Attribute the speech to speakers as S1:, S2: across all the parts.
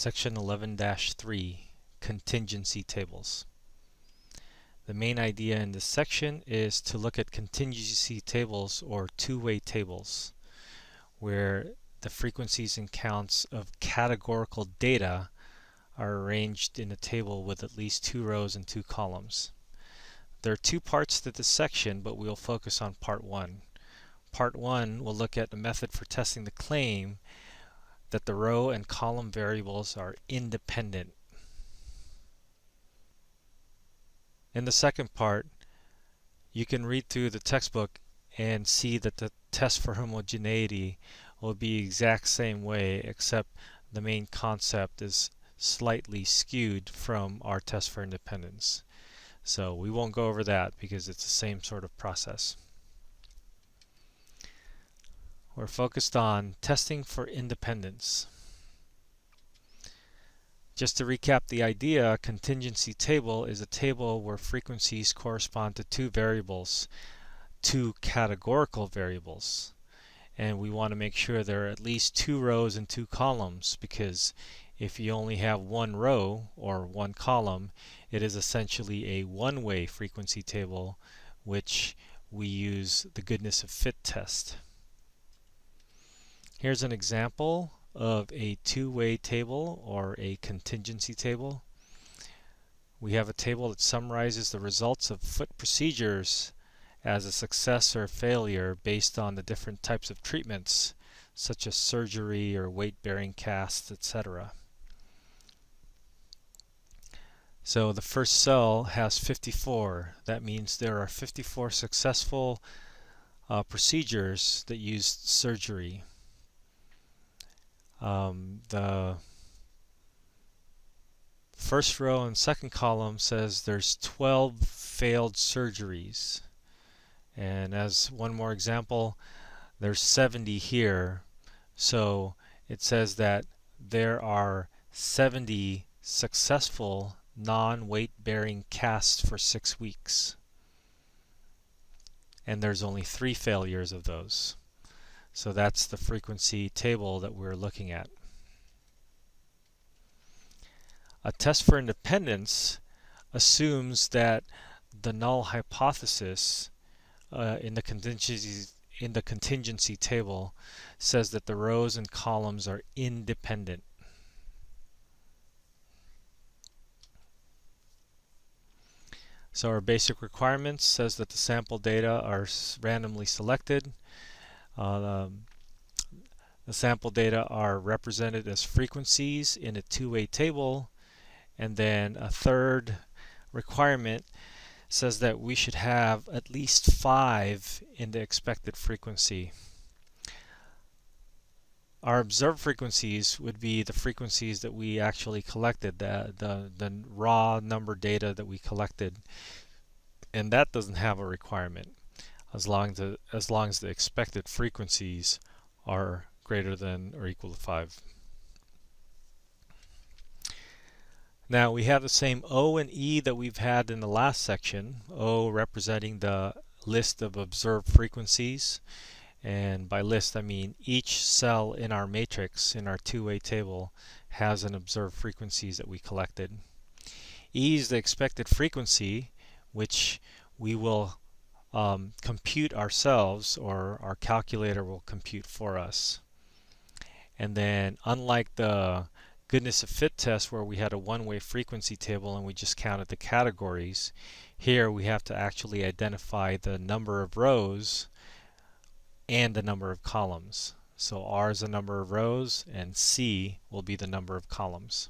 S1: Section 11-3, Contingency Tables. The main idea in this section is to look at contingency tables or two-way tables, where the frequencies and counts of categorical data are arranged in a table with at least 2 rows and 2 columns. There are 2 parts to this section, but we'll focus on part 1. Part 1 will look at the method for testing the claim that the row and column variables are independent. In the second part, you can read through the textbook and see that the test for homogeneity will be the exact same way, except the main concept is slightly skewed from our test for independence. So we won't go over that because it's the same sort of process. We're focused on testing for independence. Just to recap the idea, a contingency table is a table where frequencies correspond to 2 variables, 2 categorical variables. And we want to make sure there are at least 2 rows and 2 columns, because if you only have 1 row or 1 column, it is essentially a one-way frequency table, which we use the goodness of fit test. Here's an example of a two-way table or a contingency table. We have a table that summarizes the results of foot procedures as a success or failure based on the different types of treatments, such as surgery or weight-bearing casts, etc. So the first cell has 54. That means there are 54 successful procedures that used surgery. The first row and second column says there's 12 failed surgeries. And as one more example, there's 70 here. So it says that there are 70 successful non-weight bearing casts for 6 weeks. And there's only 3 failures of those. So that's the frequency table that we're looking at. A test for independence assumes that the null hypothesis in the contingency table says that the rows and columns are independent. So our basic requirements says that the sample data are randomly selected. The sample data are represented as frequencies in a two-way table, and then a third requirement says that we should have at least 5 in the expected frequency. Our observed frequencies would be the frequencies that we actually collected, the raw number data that we collected, and that doesn't have a requirement as long as the expected frequencies are greater than or equal to 5. Now we have the same O and E that we've had in the last section. O representing the list of observed frequencies, and by list I mean each cell in our matrix in our two-way table has an observed frequencies that we collected. E is the expected frequency, which we will compute ourselves, or our calculator will compute for us. And then, unlike the goodness of fit test where we had a one-way frequency table and we just counted the categories, here we have to actually identify the number of rows and the number of columns. So R is the number of rows and C will be the number of columns.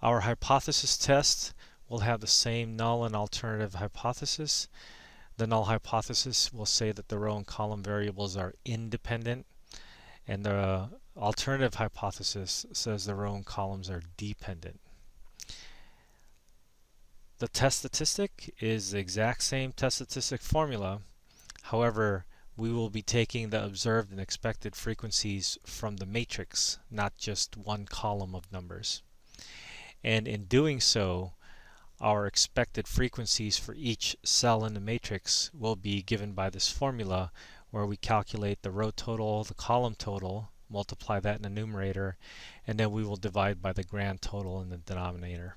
S1: Our hypothesis test will have the same null and alternative hypothesis. The null hypothesis will say that the row and column variables are independent, and the alternative hypothesis says the row and columns are dependent. The test statistic is the exact same test statistic formula. However, we will be taking the observed and expected frequencies from the matrix, not just one column of numbers. And in doing so, our expected frequencies for each cell in the matrix will be given by this formula, where we calculate the row total, the column total, multiply that in the numerator, and then we will divide by the grand total in the denominator.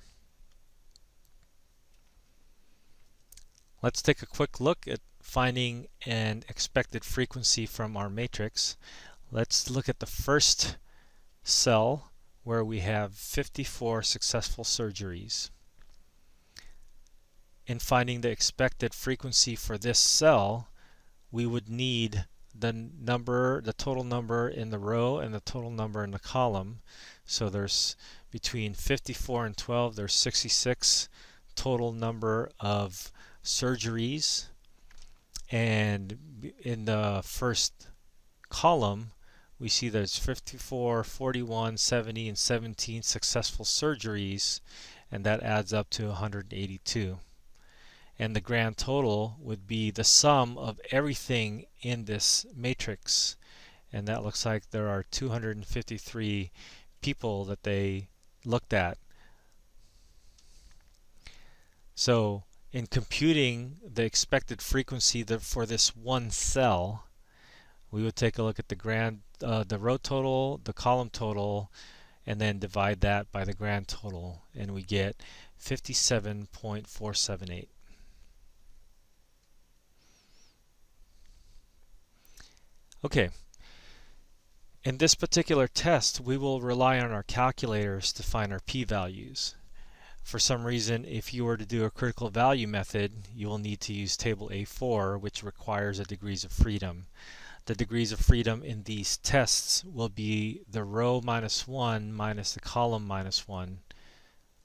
S1: Let's take a quick look at finding an expected frequency from our matrix. Let's look at the first cell where we have 54 successful surgeries. In finding the expected frequency for this cell, we would need the total number in the row and the total number in the column. So there's between 54 and 12, there's 66 total number of surgeries, and in the first column we see there's 54, 41, 70, and 17 successful surgeries, and that adds up to 182. And the grand total would be the sum of everything in this matrix, and that looks like there are 253 people that they looked at. So in computing the expected frequency for this one cell, we would take a look at the row total, the column total, and then divide that by the grand total, and we get 57.478. Okay, in this particular test we will rely on our calculators to find our p-values. For some reason, if you were to do a critical value method, you will need to use table A4, which requires a degrees of freedom. The degrees of freedom in these tests will be the row minus 1 minus the column minus 1.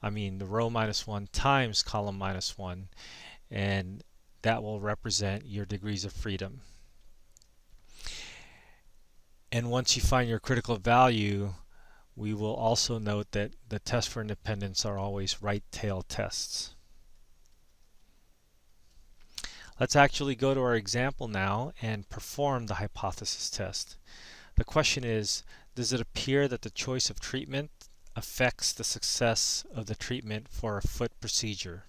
S1: I mean the row minus 1 times column minus 1, and that will represent your degrees of freedom. And once you find your critical value, we will also note that the tests for independence are always right tail tests. Let's actually go to our example now and perform the hypothesis test. The question is, does it appear that the choice of treatment affects the success of the treatment for a foot procedure?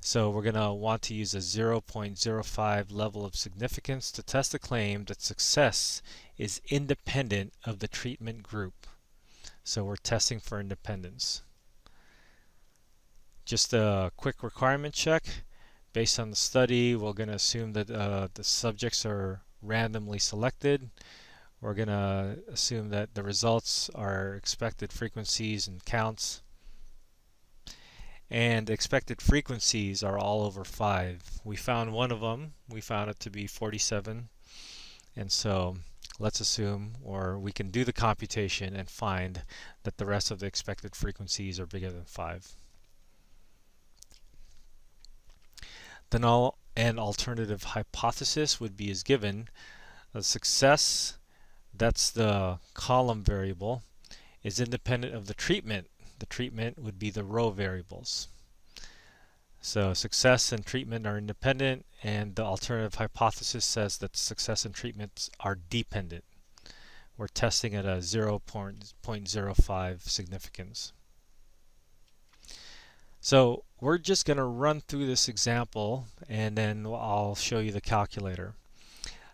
S1: So we're going to want to use a 0.05 level of significance to test the claim that success is independent of the treatment group. So we're testing for independence. Just a quick requirement check. Based on the study, we're going to assume that the subjects are randomly selected. We're going to assume that the results are expected frequencies and counts. And expected frequencies are all over 5. We found one of them. We found it to be 47. And so let's assume, or we can do the computation and find that the rest of the expected frequencies are bigger than 5. The null and alternative hypothesis would be as given. The success, that's the column variable, is independent of the treatment. The treatment would be the row variables. So success and treatment are independent, and the alternative hypothesis says that success and treatments are dependent. We're testing at a 0.05 significance. So we're just going to run through this example, and then I'll show you the calculator.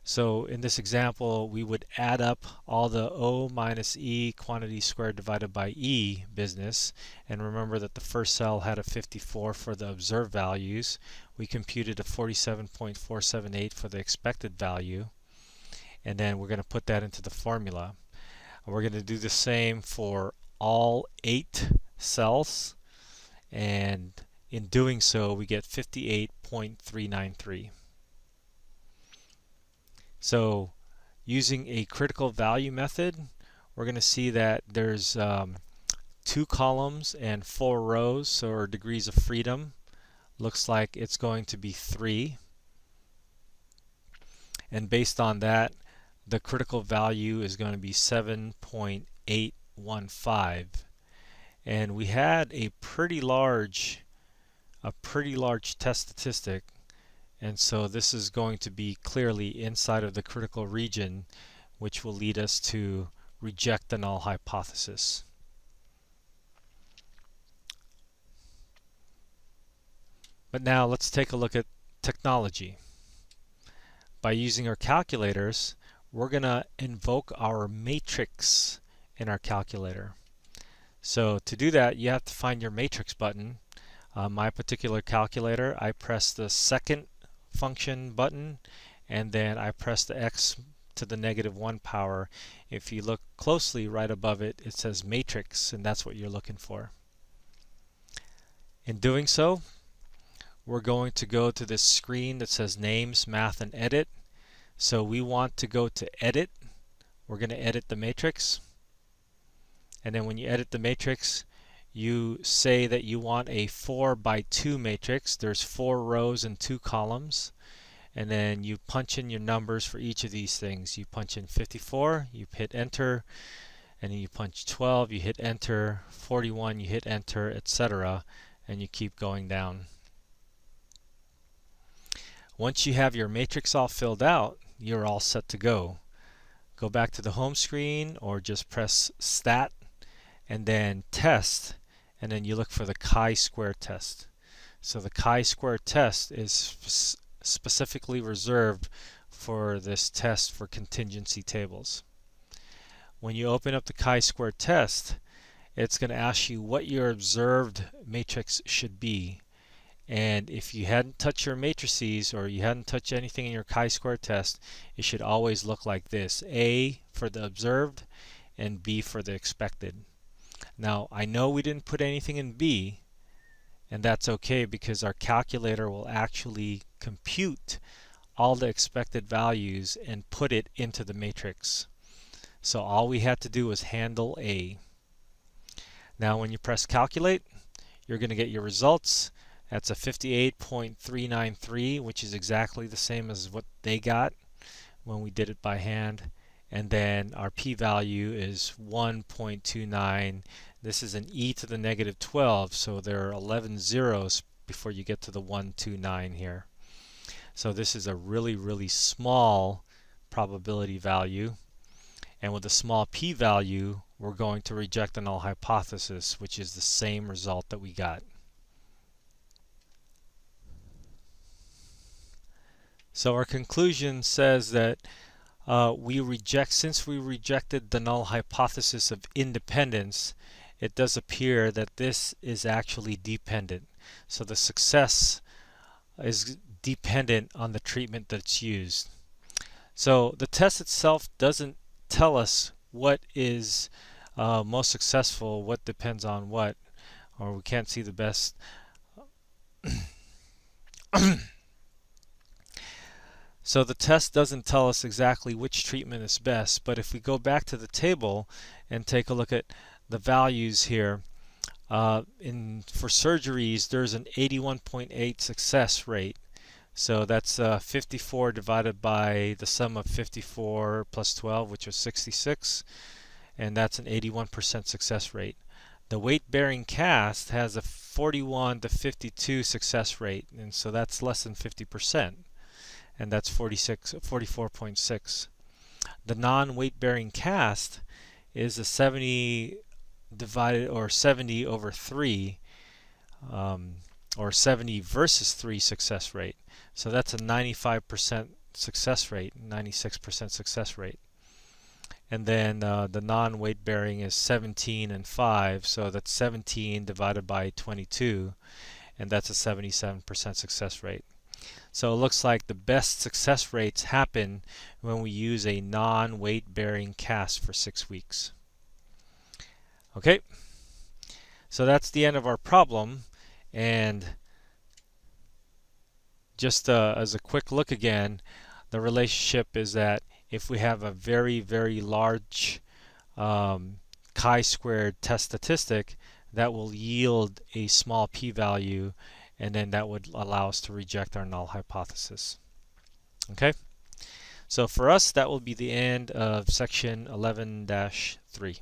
S1: So in this example, we would add up all the O minus E quantity squared divided by E business. And remember that the first cell had a 54 for the observed values. We computed a 47.478 for the expected value. And then we're going to put that into the formula. And we're going to do the same for all 8 cells. And in doing so, we get 58.393. So using a critical value method, we're going to see that there's 2 columns and 4 rows, so our degrees of freedom looks like it's going to be 3. And based on that, the critical value is going to be 7.815. And we had a pretty large test statistic. And so this is going to be clearly inside of the critical region, which will lead us to reject the null hypothesis. But now let's take a look at technology. By using our calculators, we're going to invoke our matrix in our calculator. So to do that, you have to find your matrix button. My particular calculator, I press the second function button, and then I press the x to the -1 power. If you look closely right above it, it says matrix, and that's what you're looking for. In doing so, we're going to go to this screen that says Names, Math, and Edit. So we want to go to Edit. We're going to edit the matrix. And then when you edit the matrix, you say that you want a 4x2 matrix. There's 4 rows and 2 columns. And then you punch in your numbers for each of these things. You punch in 54, you hit enter, and then you punch 12, you hit enter, 41, you hit enter, etc. And you keep going down. Once you have your matrix all filled out, you're all set to go. Go back to the home screen or just press Stat and then Test, and then you look for the chi-square test. So the chi-square test is specifically reserved for this test for contingency tables. When you open up the chi-square test, it's going to ask you what your observed matrix should be. And if you hadn't touched your matrices or you hadn't touched anything in your chi-square test, it should always look like this: A for the observed and B for the expected. Now, I know we didn't put anything in B, and that's okay because our calculator will actually compute all the expected values and put it into the matrix. So all we had to do was handle A. Now when you press calculate, you're going to get your results. That's a 58.393, which is exactly the same as what they got when we did it by hand. And then our p-value is 1.29. This is an e to the -12, so there are 11 zeros before you get to the 129 here. So this is a really small probability value. And with a small p-value, we're going to reject the null hypothesis, which is the same result that we got. So our conclusion says that since we rejected the null hypothesis of independence, it does appear that this is actually dependent. So the success is dependent on the treatment that's used. So the test itself doesn't tell us what is most successful, what depends on what, or we can't see the best. So the test doesn't tell us exactly which treatment is best, but if we go back to the table and take a look at the values here, for surgeries there's an 81.8 success rate. So that's 54 divided by the sum of 54 plus 12, which was 66, and that's an 81% success rate. The weight-bearing cast has a 41 to 52 success rate, and so that's less than 50%. And that's 44.6. The non-weight-bearing cast is a 70 over 3, or 70 versus 3 success rate. So that's a 95% success rate, 96% success rate. And then the non-weight-bearing is 17 and 5, so that's 17 divided by 22, and that's a 77% success rate. So it looks like the best success rates happen when we use a non-weight-bearing cast for 6 weeks. Okay, so that's the end of our problem. And just as a quick look again, the relationship is that if we have a very large chi-squared test statistic, that will yield a small p-value, and then that would allow us to reject our null hypothesis. Okay, so for us that will be the end of section 11-3.